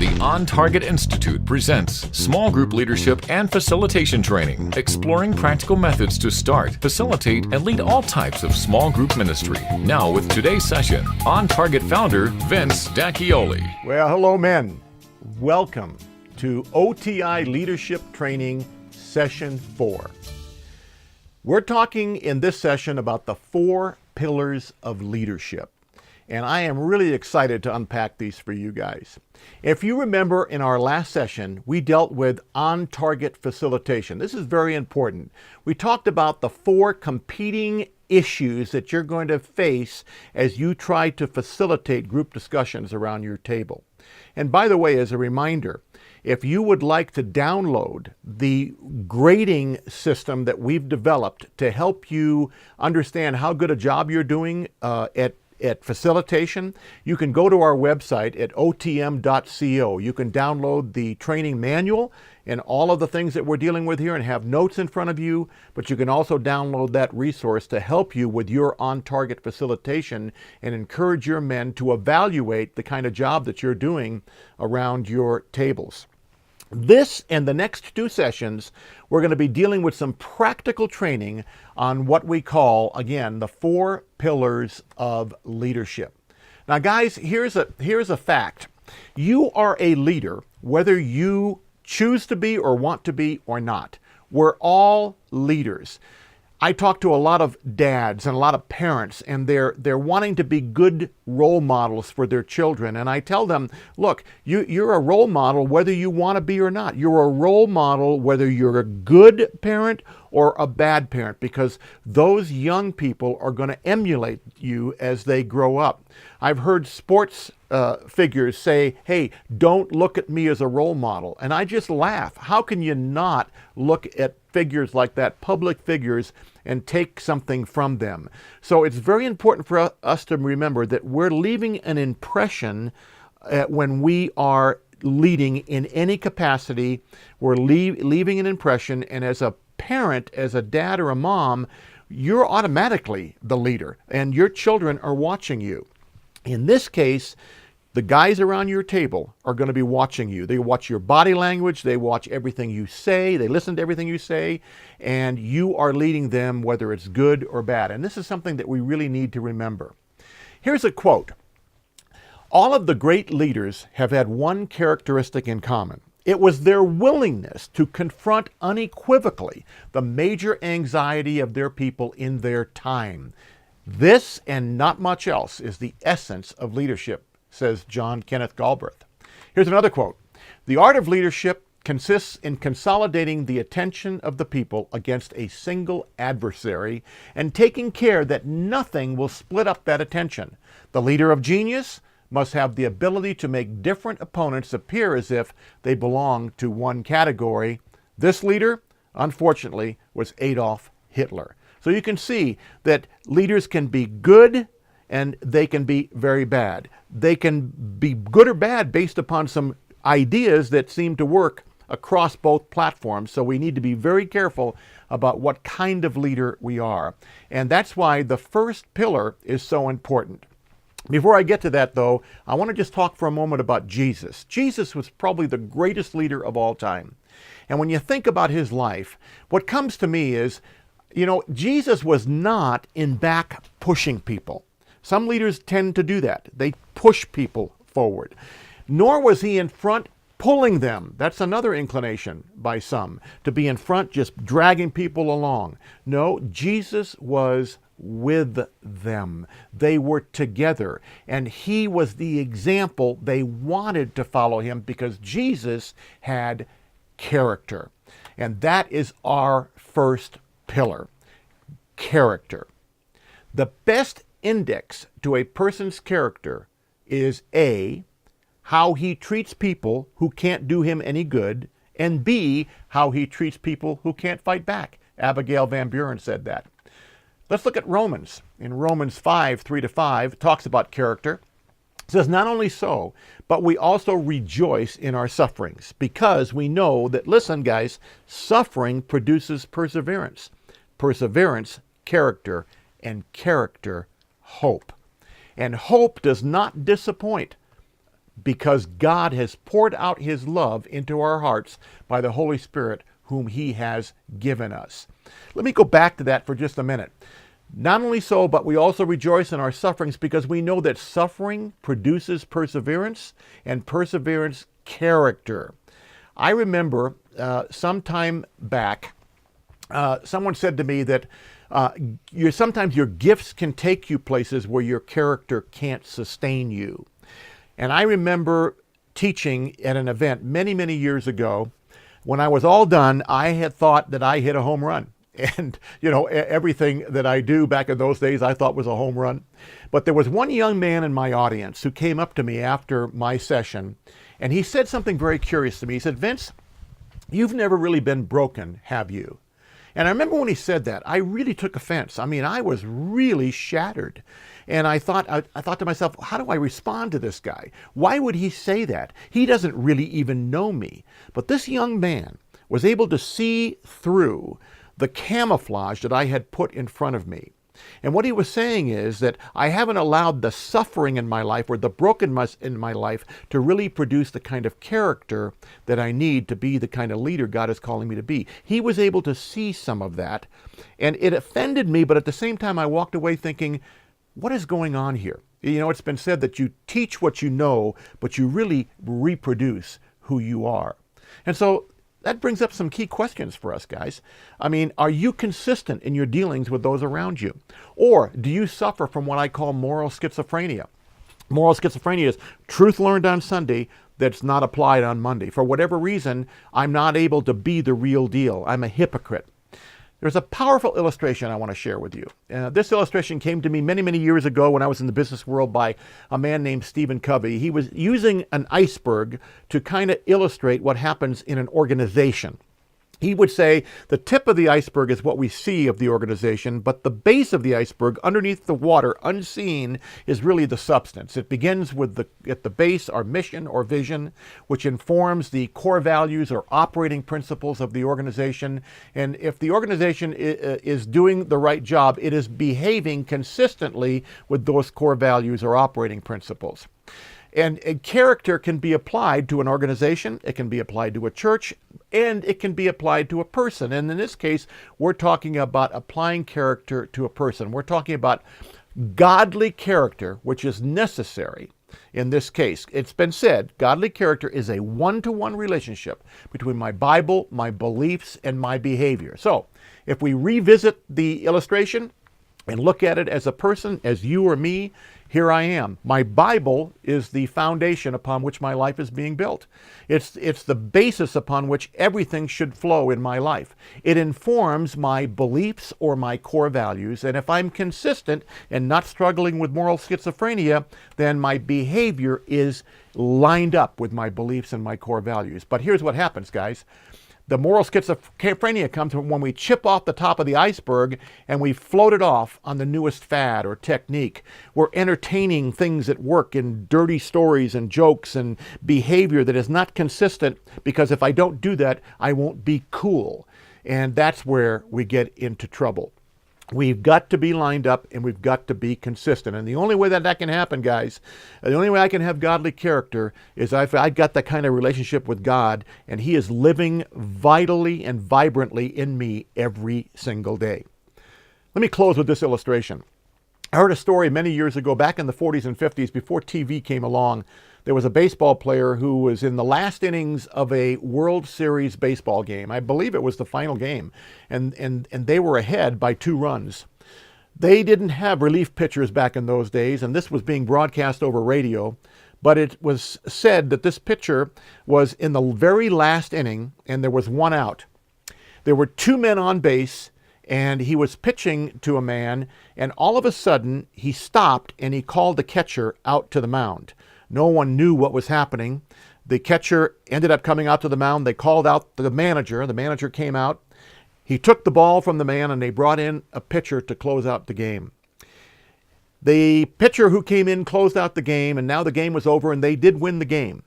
The On Target Institute presents small group leadership and facilitation training, exploring practical methods to start, facilitate, and lead all types of small group ministry. Now with today's session, On Target founder Vince D'Acchioli. Well, hello men. Welcome to OTI Leadership Training Session 4. We're talking in this session about the 4 pillars of leadership. And I am really excited to unpack these for you guys. If you remember in our last session, we dealt with on-target facilitation. This is very important. We talked about the 4 competing issues that you're going to face as you try to facilitate group discussions around your table. And by the way, as a reminder, if you would like to download the grading system that we've developed to help you understand how good a job you're doing at facilitation, you can go to our website at otm.co. You can download the training manual and all of the things that we're dealing with here and have notes in front of you, but you can also download that resource to help you with your on-target facilitation and encourage your men to evaluate the kind of job that you're doing around your tables. This and the next 2 sessions, we're going to be dealing with some practical training on what we call, again, the 4 pillars of leadership. Now, guys, here's a fact. You are a leader, whether you choose to be or want to be or not. We're all leaders. I talk to a lot of dads and a lot of parents, and they're wanting to be good role models for their children. And I tell them, look, you're a role model whether you want to be or not. You're a role model whether you're a good parent or a bad parent, because those young people are going to emulate you as they grow up. I've heard sports figures say, hey, don't look at me as a role model. And I just laugh. How can you not look at figures like that, public figures, and take something from them? So it's very important for us to remember that we're leaving an impression when we are leading in any capacity. We're leaving an impression, and as a parent, as a dad or a mom, you're automatically the leader, and your children are watching you. In this case, the guys around your table are going to be watching you. They watch your body language, they watch everything you say, they listen to everything you say, and you are leading them whether it's good or bad. And this is something that we really need to remember. Here's a quote. All of the great leaders have had one characteristic in common. It was their willingness to confront unequivocally the major anxiety of their people in their time. This and not much else is the essence of leadership, says John Kenneth Galbraith. Here's another quote. The art of leadership consists in consolidating the attention of the people against a single adversary and taking care that nothing will split up that attention. The leader of genius must have the ability to make different opponents appear as if they belong to one category. This leader, unfortunately, was Adolf Hitler. So you can see that leaders can be good and they can be very bad. They can be good or bad based upon some ideas that seem to work across both platforms. So we need to be very careful about what kind of leader we are. And that's why the first pillar is so important. Before I get to that, though, I want to just talk for a moment about Jesus. Jesus was probably the greatest leader of all time. And when you think about his life, what comes to me is, Jesus was not in back pushing people. Some leaders tend to do that. They push people forward. Nor was he in front pulling them. That's another inclination by some, to be in front just dragging people along. No, Jesus was with them. They were together, and he was the example they wanted to follow him because Jesus had character. And that is our first pillar, character. The best index to a person's character is A, how he treats people who can't do him any good, and B, how he treats people who can't fight back. Abigail Van Buren said that. Let's look at Romans. In Romans 5, 3-5, it talks about character. It says, not only so, but we also rejoice in our sufferings, because we know that, listen guys, suffering produces perseverance. Perseverance, character, and character, hope. And hope does not disappoint. because God has poured out his love into our hearts by the Holy Spirit whom he has given us. Let me go back to that for just a minute. Not only so, but we also rejoice in our sufferings because we know that suffering produces perseverance, and perseverance character. I remember some time back, someone said to me that sometimes your gifts can take you places where your character can't sustain you. And I remember teaching at an event many, many years ago. When I was all done, I had thought that I hit a home run. And, everything that I do back in those days, I thought was a home run. But there was one young man in my audience who came up to me after my session, and he said something very curious to me. He said, "Vince, you've never really been broken, have you?" And I remember when he said that, I really took offense. I mean, I was really shattered. And I thought to myself, how do I respond to this guy? Why would he say that? He doesn't really even know me. But this young man was able to see through the camouflage that I had put in front of me. And what he was saying is that I haven't allowed the suffering in my life or the brokenness in my life to really produce the kind of character that I need to be the kind of leader God is calling me to be. He was able to see some of that, and it offended me, but at the same time I walked away thinking, what is going on here? It's been said that you teach what you know, but you really reproduce who you are. And so that brings up some key questions for us, guys. I mean, are you consistent in your dealings with those around you? Or do you suffer from what I call moral schizophrenia? Moral schizophrenia is truth learned on Sunday that's not applied on Monday. For whatever reason, I'm not able to be the real deal. I'm a hypocrite. There's a powerful illustration I want to share with you. This illustration came to me many, many years ago when I was in the business world by a man named Stephen Covey. He was using an iceberg to kind of illustrate what happens in an organization. He would say the tip of the iceberg is what we see of the organization, but the base of the iceberg, underneath the water, unseen, is really the substance. It begins with at the base, our mission or vision, which informs the core values or operating principles of the organization. And if the organization is doing the right job, it is behaving consistently with those core values or operating principles. And character can be applied to an organization, it can be applied to a church, and it can be applied to a person. And in this case, we're talking about applying character to a person. We're talking about godly character, which is necessary in this case. It's been said, godly character is a one-to-one relationship between my Bible, my beliefs, and my behavior. So, if we revisit the illustration and look at it as a person, as you or me, here I am. My Bible is the foundation upon which my life is being built. It's the basis upon which everything should flow in my life. It informs my beliefs or my core values, and if I'm consistent and not struggling with moral schizophrenia, then my behavior is lined up with my beliefs and my core values. But here's what happens, guys. The moral schizophrenia comes when we chip off the top of the iceberg and we float it off on the newest fad or technique. We're entertaining things at work in dirty stories and jokes and behavior that is not consistent, because if I don't do that, I won't be cool. And that's where we get into trouble. We've got to be lined up and we've got to be consistent. And the only way that can happen, guys, the only way I can have godly character is I've got that kind of relationship with God, and He is living vitally and vibrantly in me every single day. Let me close with this illustration. I heard a story many years ago, back in the 40s and 50s, before TV came along. There was a baseball player who was in the last innings of a World Series baseball game. I believe it was the final game, and they were ahead by 2 runs. They didn't have relief pitchers back in those days, and this was being broadcast over radio, but it was said that this pitcher was in the very last inning, and there was 1 out. There were 2 men on base, and he was pitching to a man, and all of a sudden he stopped and he called the catcher out to the mound. No one knew what was happening. The catcher ended up coming out to the mound. They called out the manager. The manager came out. He took the ball from the man, and they brought in a pitcher to close out the game. The pitcher who came in closed out the game, and now the game was over, and they did win the game.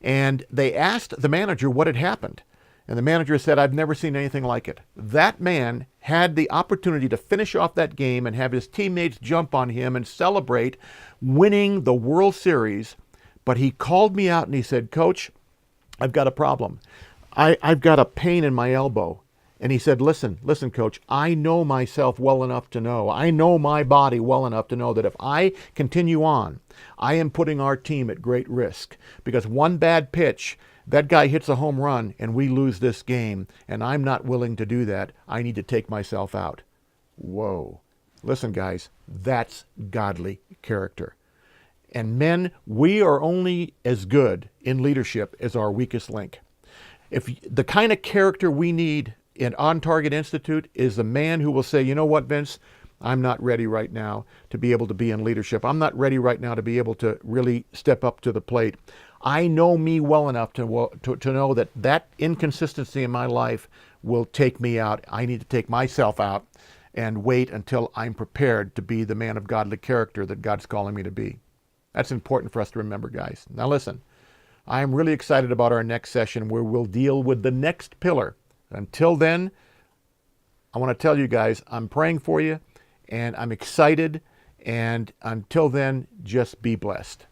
And they asked the manager what had happened. And the manager said, "I've never seen anything like it." That man had the opportunity to finish off that game and have his teammates jump on him and celebrate winning the World Series. But he called me out and he said, Coach, I've got a problem. I've got a pain in my elbow. And he said, listen, Coach, I know myself well enough to know. I know my body well enough to know that if I continue on, I am putting our team at great risk. Because one bad pitch, that guy hits a home run and we lose this game. And I'm not willing to do that. I need to take myself out. Whoa. Listen, guys, that's godly character. And men, we are only as good in leadership as our weakest link. If the kind of character we need in On Target Institute is a man who will say, you know what, Vince, I'm not ready right now to be able to be in leadership. I'm not ready right now to be able to really step up to the plate. I know me well enough to know that inconsistency in my life will take me out. I need to take myself out and wait until I'm prepared to be the man of godly character that God's calling me to be. That's important for us to remember, guys. Now listen, I am really excited about our next session where we'll deal with the next pillar. Until then, I want to tell you guys, I'm praying for you and I'm excited. And until then, just be blessed.